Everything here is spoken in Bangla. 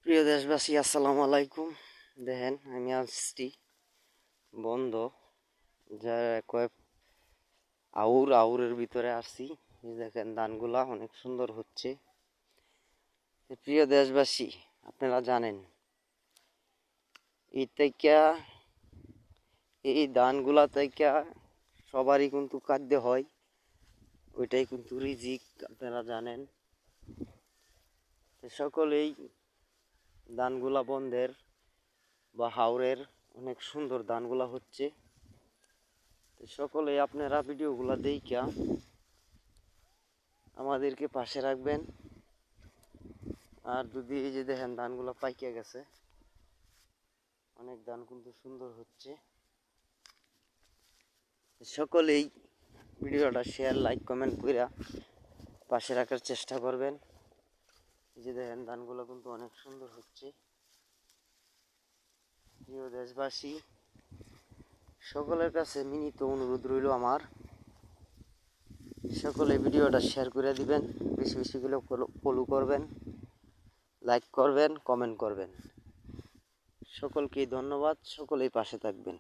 প্রিয় দেশবাসী, আসসালামু আলাইকুম। দেখেন, আমি আসছি বন্ধ যা কয়েক আউরের ভিতরে আসছি। এই দেখেন, ধানগুলা অনেক সুন্দর হচ্ছে। প্রিয় দেশবাসী, আপনারা জানেন এই ধানগুলা থেকে সবারই কিন্তু খাদ্য হয়, ওইটাই কিন্তু রিজিক, আপনারা জানেন। সকলেই ধানগুলা বন্ধের বা হাওরের অনেক সুন্দর ধানগুলা হচ্ছে। সকলে আপনারা ভিডিওগুলা দেইখা আমাদেরকে পাশে রাখবেন। আর যদি এই যে দেখেন ধানগুলো পাইকে গেছে, অনেক ধান কিন্তু সুন্দর হচ্ছে। সকলেই ভিডিওটা শেয়ার, লাইক, কমেন্ট করে পাশে রাখার চেষ্টা করবেন। এই যে দেখেন ধানগুলো কিন্তু অনেক সুন্দর হচ্ছে। প্রিয় দেশবাসী, সকলের কাছে মিনিত অনুরোধ রইল আমার, সকলে ভিডিওটা শেয়ার করে দিবেন, বেশি বেশি করে ফলো করবেন, লাইক করবেন, কমেন্ট করবেন। সকলকেই ধন্যবাদ, সকলেই পাশে থাকবেন।